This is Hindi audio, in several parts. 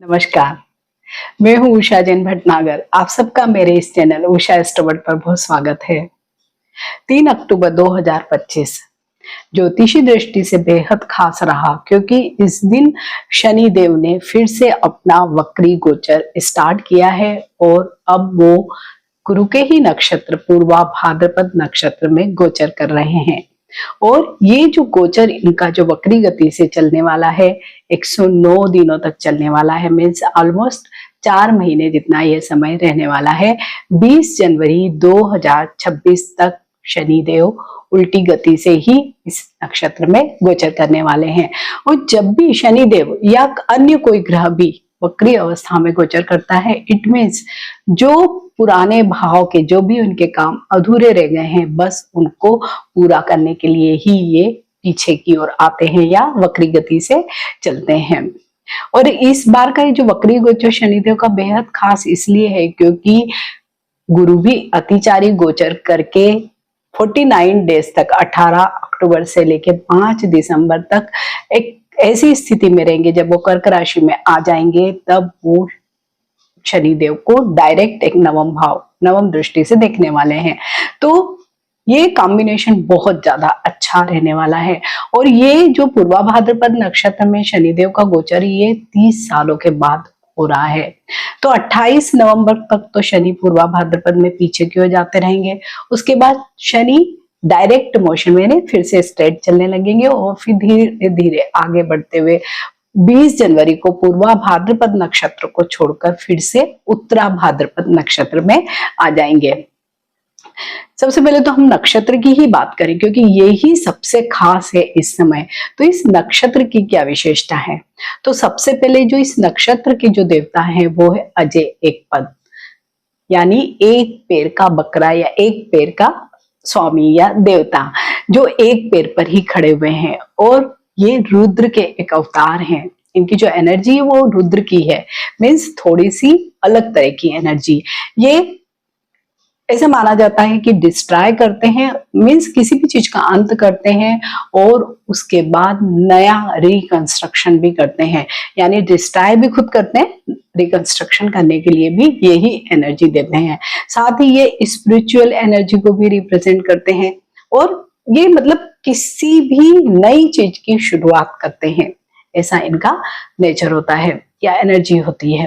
नमस्कार। मैं हूँ उषा जैन भटनागर। आप सबका मेरे इस चैनल उषा एस्ट्रोवर्ड पर बहुत स्वागत है। 3 अक्टूबर 2025 ज्योतिषी दृष्टि से बेहद खास रहा, क्योंकि इस दिन शनि देव ने फिर से अपना वक्री गोचर स्टार्ट किया है और अब वो गुरु के ही नक्षत्र पूर्वा भाद्रपद नक्षत्र में गोचर कर रहे हैं। और ये जो गोचर इनका जो वक्री गति से चलने वाला है, 109 दिनों तक चलने वाला है, मीन्स ऑलमोस्ट 4 महीने जितना ये समय रहने वाला है। 20 जनवरी 2026 तक शनिदेव उल्टी गति से ही इस नक्षत्र में गोचर करने वाले हैं। और जब भी शनिदेव या अन्य कोई ग्रह भी वक्री अवस्था में गोचर करता है, इट मीन्स जो पुराने भाव के जो भी उनके काम अधूरे रह गए हैं, बस उनको पूरा करने के लिए ही ये पीछे की ओर आते हैं या वक्री गति से चलते हैं। और इस बार का ये जो वक्री गोचर शनिदेव का बेहद खास इसलिए है क्योंकि गुरु भी अतिचारी गोचर करके 49 डेज तक 18 अक्टूबर से लेके 5 दिसंबर तक एक ऐसी स्थिति में रहेंगे। जब वो कर्क राशि में आ जाएंगे तब वो शनिदेव को डायरेक्ट एक नवम दृष्टि से देखने वाले हैं। तो ये कॉम्बिनेशन बहुत ज्यादा अच्छा रहने वाला है। और ये जो पूर्वा भाद्रपद नक्षत्र में शनिदेव का गोचर ये 30 सालों के बाद हो रहा है। तो 28 नवंबर तक तो शनि पूर्वा भाद्रपद में पीछे की ओर जाते रहेंगे। उसके बाद शनि डायरेक्ट मोशन में फिर से स्ट्रेट चलने लगेंगे और फिर धीरे धीरे आगे बढ़ते हुए 20 जनवरी को पूर्वा भाद्रपद नक्षत्र को छोड़कर फिर से उत्तरा भाद्रपद नक्षत्र में आ जाएंगे। सबसे पहले तो हम नक्षत्र की ही बात करें, क्योंकि ये ही सबसे खास है इस समय। तो इस नक्षत्र की क्या विशेषता है? तो सबसे पहले जो इस नक्षत्र के जो देवता हैं वो है अजय एक पद, यानी एक पैर का बकरा या एक पैर का स्वामी या देवता, जो एक पैर पर ही खड़े हुए हैं। और ये रुद्र के एक अवतार हैं। इनकी जो एनर्जी है वो रुद्र की है, मीन्स थोड़ी सी अलग तरह की एनर्जी। ये ऐसा माना जाता है कि डिस्ट्रॉय करते हैं, मीन्स किसी भी चीज का अंत करते हैं और उसके बाद नया रिकंस्ट्रक्शन भी करते हैं। यानी डिस्ट्रॉय भी खुद करते हैं, रिकंस्ट्रक्शन करने के लिए भी यही एनर्जी देते हैं। साथ ही ये स्पिरिचुअल एनर्जी को भी रिप्रेजेंट करते हैं और ये मतलब किसी भी नई चीज की शुरुआत करते हैं, ऐसा इनका नेचर होता है या एनर्जी होती है।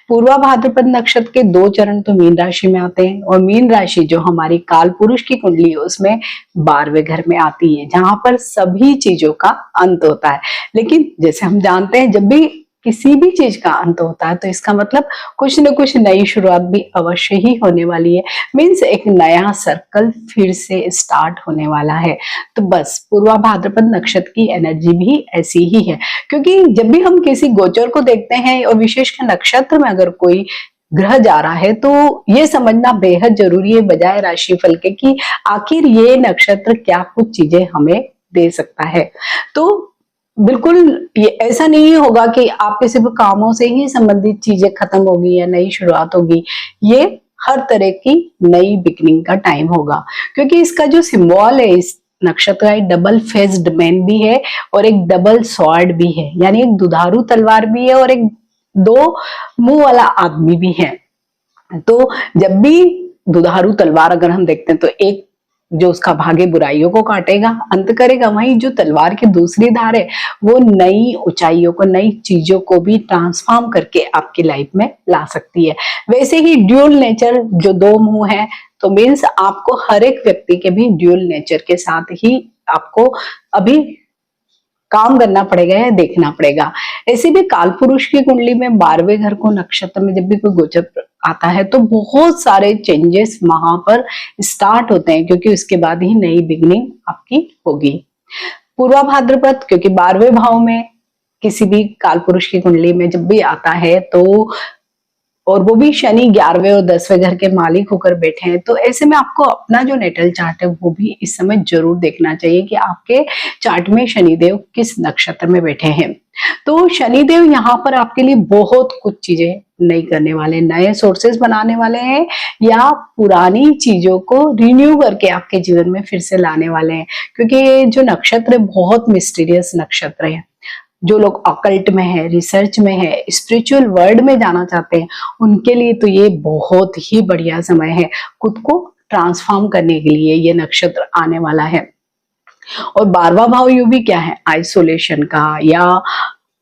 पूर्वा भाद्रपद नक्षत्र के 2 चरण तो मीन राशि में आते हैं और मीन राशि जो हमारी काल पुरुष की कुंडली है उसमें 12वें घर में आती है, जहां पर सभी चीजों का अंत होता है। लेकिन जैसे हम जानते हैं जब भी किसी भी चीज का अंत होता है तो इसका मतलब कुछ न कुछ नई शुरुआत भी अवश्य ही होने वाली है। मीन्स एक नया सर्कल फिर से स्टार्ट होने वाला है। तो बस पूर्वा भाद्रपद नक्षत्र की एनर्जी भी ऐसी ही है, क्योंकि जब भी हम किसी गोचर को देखते हैं और विशेषकर नक्षत्र में अगर कोई ग्रह जा रहा है तो ये समझना बेहद जरूरी है बजाय राशिफल के कि आखिर ये नक्षत्र क्या कुछ चीजें हमें दे सकता है। तो बिल्कुल ये ऐसा नहीं होगा कि आपके सिर्फ कामों से ही संबंधित चीजें खत्म होगी या नई शुरुआत होगी। ये हर तरह की नई बिगनिंग का टाइम होगा, क्योंकि इसका जो सिंबल है इस नक्षत्र का एक डबल फेस्ड मैन भी है और एक डबल स्वॉर्ड भी है, यानी एक दुधारू तलवार भी है और एक 2 मुंह वाला आदमी भी है। तो जब भी दुधारू तलवार अगर हम देखते हैं तो एक जो उसका भागे बुराइयों को काटेगा, अंत करेगा, वहीं जो तलवार की दूसरी धार है वो नई ऊंचाइयों को, नई चीजों को भी ट्रांसफॉर्म करके आपकी लाइफ में ला सकती है। वैसे ही ड्यूल नेचर जो 2 मुंह है, तो मीन्स आपको हर एक व्यक्ति के भी ड्यूल नेचर के साथ ही आपको अभी काम करना पड़ेगा या देखना पड़ेगा। ऐसे भी काल पुरुष की कुंडली में 12वें घर को नक्षत्र में जब भी कोई गोचर आता है तो बहुत सारे चेंजेस वहां पर स्टार्ट होते हैं, क्योंकि उसके बाद ही नई बिगनिंग आपकी होगी। पूर्वा भाद्रपद क्योंकि 12वें भाव में किसी भी काल पुरुष की कुंडली में जब भी आता है तो, और वो भी शनि 11वें और 10वें घर के मालिक होकर बैठे हैं, तो ऐसे में आपको अपना जो नेटल चार्ट है वो भी इस समय जरूर देखना चाहिए कि आपके चार्ट में शनिदेव किस नक्षत्र में बैठे हैं। तो शनिदेव यहाँ पर आपके लिए बहुत कुछ चीजें नई करने वाले, नए सोर्सेस बनाने वाले हैं या पुरानी चीजों को रिन्यू करके आपके जीवन में फिर से लाने वाले हैं, क्योंकि ये जो नक्षत्र बहुत मिस्टीरियस नक्षत्र है। जो लोग ऑकल्ट में है, रिसर्च में है, स्पिरिचुअल वर्ल्ड में जाना चाहते हैं, उनके लिए तो ये बहुत ही बढ़िया समय है। खुद को ट्रांसफॉर्म करने के लिए ये नक्षत्र आने वाला है। और 12वां भाव यू भी क्या है, आइसोलेशन का, या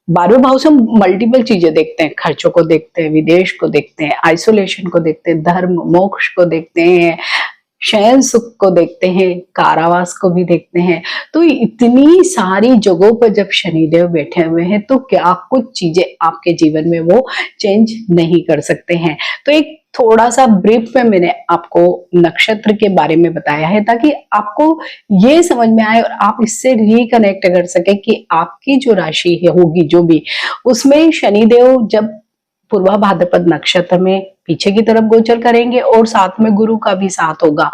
12वें भाव से हम मल्टीपल चीजें देखते हैं, खर्चों को देखते हैं, विदेश को देखते हैं, आइसोलेशन को देखते हैं, धर्म मोक्ष को देखते हैं, शयन सुख को देखते हैं, कारावास को भी देखते हैं। तो इतनी सारी जगहों पर जब शनिदेव बैठे हुए हैं तो क्या कुछ चीजें आपके जीवन में वो चेंज नहीं कर सकते हैं। तो एक थोड़ा सा ब्रीफ में मैंने आपको नक्षत्र के बारे में बताया है ताकि आपको ये समझ में आए और आप इससे रिकनेक्ट कर सके कि आपकी जो राशि है होगी जो भी, उसमें शनिदेव जब पूर्वा भाद्रपद नक्षत्र में पीछे की तरफ गोचर करेंगे और साथ में गुरु का भी साथ होगा,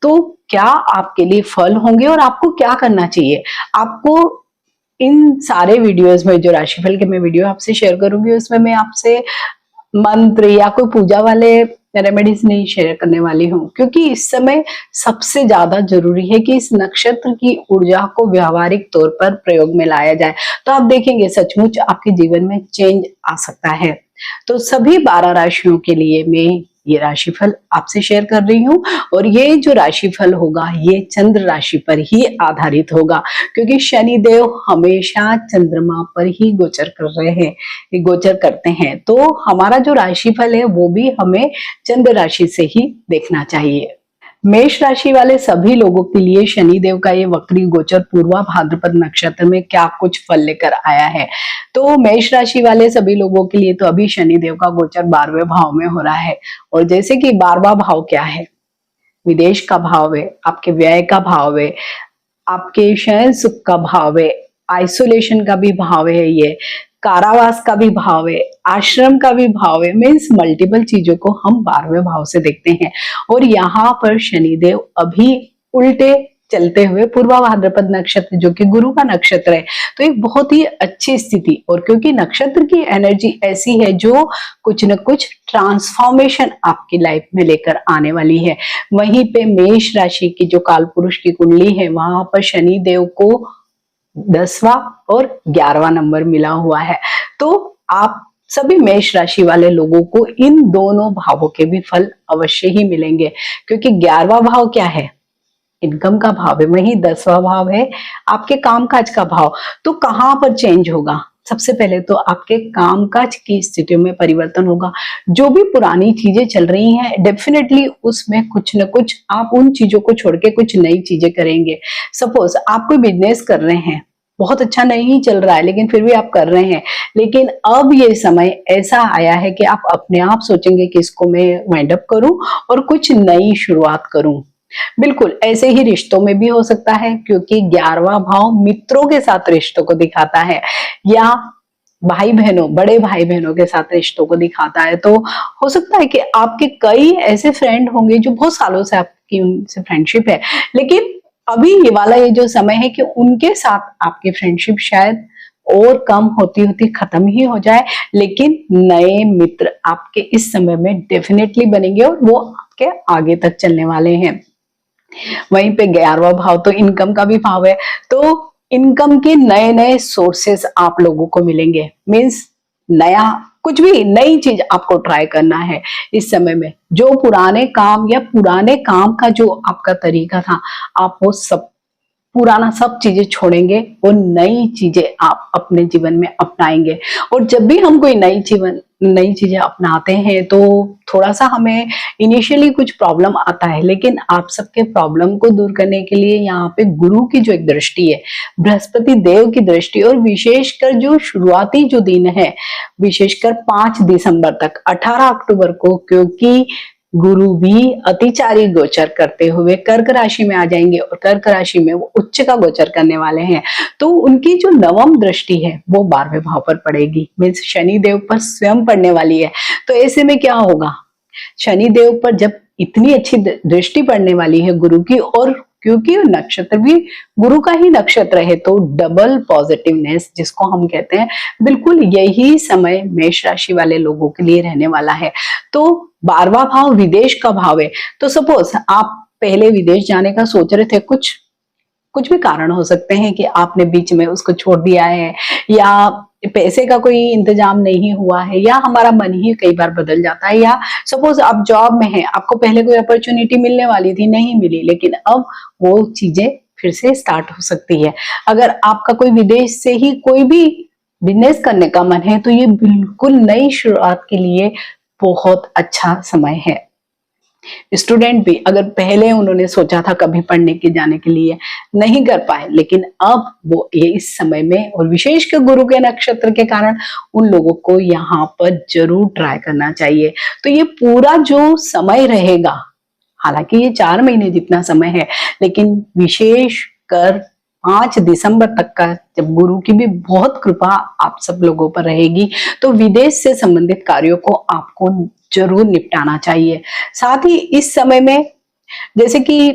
तो क्या आपके लिए फल होंगे और आपको क्या करना चाहिए। आपको इन सारे वीडियोस में जो राशिफल के मैं वीडियो आपसे शेयर करूंगी उसमें मैं आपसे मंत्र या कोई पूजा वाले रेमेडीज नहीं शेयर करने वाली हूँ, क्योंकि इस समय सबसे ज्यादा जरूरी है कि इस नक्षत्र की ऊर्जा को व्यावहारिक तौर पर प्रयोग में लाया जाए। तो आप देखेंगे सचमुच आपके जीवन में चेंज आ सकता है। तो सभी 12 राशियों के लिए मैं ये राशिफल आपसे शेयर कर रही हूँ और ये जो राशिफल होगा ये चंद्र राशि पर ही आधारित होगा, क्योंकि शनिदेव हमेशा चंद्रमा पर ही गोचर कर रहे हैं, गोचर करते हैं। तो हमारा जो राशिफल है वो भी हमें चंद्र राशि से ही देखना चाहिए। मेष राशि वाले सभी लोगों के लिए शनिदेव का ये वक्री गोचर पूर्वा भाद्रपद नक्षत्र में क्या कुछ फल लेकर आया है। तो मेष राशि वाले सभी लोगों के लिए तो अभी शनिदेव का गोचर 12वें भाव में हो रहा है, और जैसे कि 12वां भाव क्या है, विदेश का भाव है, आपके व्यय का भाव है, आपके शयन सुख का भाव है, आइसोलेशन का भी भाव है, ये कारावास का भी भाव है, आश्रम का भी भाव है। मीन्स मल्टीपल चीजों को हम 12वें भाव से देखते हैं। और यहाँ पर शनिदेव अभी उल्टे चलते हुए पूर्वा भाद्रपद नक्षत्र जो कि गुरु का नक्षत्र है, तो एक बहुत ही अच्छी स्थिति, और क्योंकि नक्षत्र की एनर्जी ऐसी है जो कुछ न कुछ ट्रांसफॉर्मेशन आपकी लाइफ में लेकर आने वाली है। वहीं पे मेष राशि की जो काल पुरुष की कुंडली है वहां पर शनिदेव को 10वां और 11वां नंबर मिला हुआ है। तो आप सभी मेष राशि वाले लोगों को इन दोनों भावों के भी फल अवश्य ही मिलेंगे, क्योंकि 11वां भाव क्या है, इनकम का भाव है, वहीं 10वां भाव है आपके कामकाज का भाव। तो कहां पर चेंज होगा, सबसे पहले तो आपके कामकाज की स्थिति में परिवर्तन होगा। जो भी पुरानी चीजें चल रही हैं डेफिनेटली उसमें कुछ न कुछ आप उन चीजों को छोड़ के कुछ नई चीजें करेंगे। सपोज आप कोई बिजनेस कर रहे हैं, बहुत अच्छा नहीं चल रहा है लेकिन फिर भी आप कर रहे हैं, लेकिन अब ये समय ऐसा आया है कि आप अपने आप सोचेंगे कि इसको मैं वाइंड अप करूं और कुछ नई शुरुआत करूं। बिल्कुल ऐसे ही रिश्तों में भी हो सकता है, क्योंकि 11वां भाव मित्रों के साथ रिश्तों को दिखाता है, या भाई बहनों, बड़े भाई बहनों के साथ रिश्तों को दिखाता है। तो हो सकता है कि आपके कई ऐसे फ्रेंड होंगे जो बहुत सालों से आपकी उनसे फ्रेंडशिप है, लेकिन अभी ये वाला ये जो समय है कि उनके साथ आपकी फ्रेंडशिप शायद और कम होती होती खत्म ही हो जाए, लेकिन नए मित्र आपके इस समय में डेफिनेटली बनेंगे और वो आपके आगे तक चलने वाले हैं। वहीं पे 11वां भाव तो इनकम का भी भाव है, तो इनकम के नए नए सोर्सेस आप लोगों को मिलेंगे। मीन्स नया कुछ भी नई चीज आपको ट्राई करना है इस समय में। जो पुराने काम या पुराने काम का जो आपका तरीका था, आप वो सब पुराना सब चीजें छोड़ेंगे और नई चीजें आप अपने जीवन में अपनाएंगे। और जब भी हम कोई नई चीजें अपनाते हैं तो थोड़ा सा हमें इनिशियली कुछ प्रॉब्लम आता है, लेकिन आप सबके प्रॉब्लम को दूर करने के लिए यहाँ पे गुरु की जो एक दृष्टि है, बृहस्पति देव की दृष्टि, और विशेषकर जो शुरुआती जो दिन है, विशेषकर 5 दिसंबर तक 18 अक्टूबर को, क्योंकि गुरु भी अतिचारी गोचर करते हुए कर्क राशि में आ जाएंगे और कर्क राशि में वो उच्च का गोचर करने वाले हैं। तो उनकी जो नवम दृष्टि है वो 12वें भाव पर पड़ेगी, मीन्स शनिदेव पर स्वयं पड़ने वाली है। तो ऐसे में क्या होगा, शनिदेव पर जब इतनी अच्छी दृष्टि पड़ने वाली है गुरु की, और क्योंकि नक्षत्र भी गुरु का ही नक्षत्र है, तो डबल पॉजिटिवनेस जिसको हम कहते हैं, बिल्कुल यही समय मेष राशि वाले लोगों के लिए रहने वाला है। तो 12वां भाव विदेश का भाव है। तो सपोज आप पहले विदेश जाने का सोच रहे थे, कुछ कुछ भी कारण हो सकते हैं कि आपने बीच में उसको छोड़ दिया है, या पैसे का कोई इंतजाम नहीं हुआ है, या हमारा मन ही कई बार बदल जाता है, या सपोज आप जॉब में हैं, आपको पहले कोई अपॉर्चुनिटी मिलने वाली थी, नहीं मिली, लेकिन अब वो चीजें फिर से स्टार्ट हो सकती है। अगर आपका कोई विदेश से ही कोई भी बिजनेस करने का मन है, तो ये बिल्कुल नई शुरुआत के लिए बहुत अच्छा समय है। स्टूडेंट भी अगर पहले उन्होंने सोचा था कभी पढ़ने के जाने के लिए, नहीं कर पाए, लेकिन अब वो ये इस समय में, और विशेषकर गुरु के नक्षत्र के कारण, उन लोगों को यहाँ पर जरूर ट्राई करना चाहिए। तो ये पूरा जो समय रहेगा, हालांकि ये 4 महीने जितना समय है, लेकिन विशेष कर 5 दिसंबर तक का, जब गुरु की भी बहुत कृपा आप सब लोगों पर रहेगी, तो विदेश से संबंधित कार्यों को आपको जरूर निपटाना चाहिए। साथ ही इस समय में, जैसे कि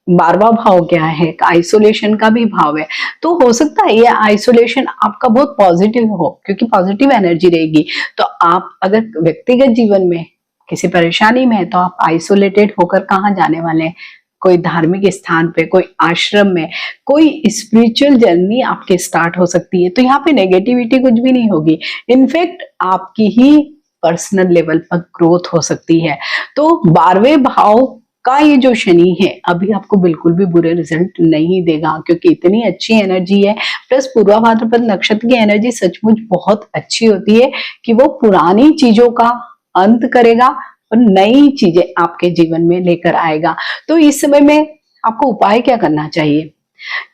12वां भाव क्या है, आइसोलेशन का भी भाव है, तो हो सकता है ये आइसोलेशन आपका बहुत पॉजिटिव हो, क्योंकि पॉजिटिव एनर्जी रहेगी। तो आप अगर व्यक्तिगत जीवन में किसी परेशानी में है, तो आप आइसोलेटेड होकर कहाँ जाने वाले हैं? कोई धार्मिक स्थान पे, कोई आश्रम में, कोई स्पिरिचुअल जर्नी आपके स्टार्ट हो सकती है। तो यहाँ पे नेगेटिविटी कुछ भी नहीं होगी, इनफैक्ट आपकी ही पर्सनल लेवल पर ग्रोथ हो सकती है। तो 12वें भाव का ये जो शनि है, अभी आपको बिल्कुल भी बुरे रिजल्ट नहीं देगा, क्योंकि इतनी अच्छी एनर्जी है। प्लस पूर्वा भाद्रपद नक्षत्र की एनर्जी सचमुच बहुत अच्छी होती है कि वो पुरानी चीजों का अंत करेगा और नई चीजें आपके जीवन में लेकर आएगा। तो इस समय में आपको उपाय क्या करना चाहिए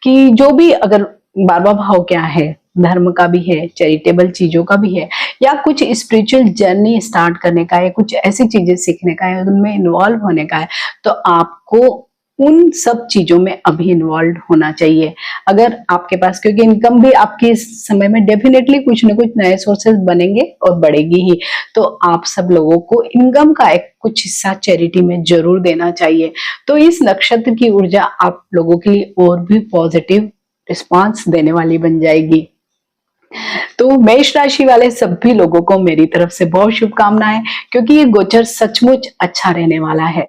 कि जो भी, अगर 12वां भाव क्या है, धर्म का भी है, चैरिटेबल चीजों का भी है, या कुछ स्पिरिचुअल जर्नी स्टार्ट करने का है, कुछ ऐसी चीजें सीखने का है, उनमें इन्वॉल्व होने का है, तो आपको उन सब चीजों में अभी इन्वॉल्व होना चाहिए। अगर आपके पास, क्योंकि इनकम भी आपके इस समय में डेफिनेटली कुछ न कुछ नए सोर्सेज बनेंगे और बढ़ेगी ही, तो आप सब लोगों को इनकम का एक कुछ हिस्सा चैरिटी में जरूर देना चाहिए। तो इस नक्षत्र की ऊर्जा आप लोगों के लिए और भी पॉजिटिव रिस्पॉन्स देने वाली बन जाएगी। तो मेष राशि वाले सभी लोगों को मेरी तरफ से बहुत शुभकामनाएं, क्योंकि ये गोचर सचमुच अच्छा रहने वाला है।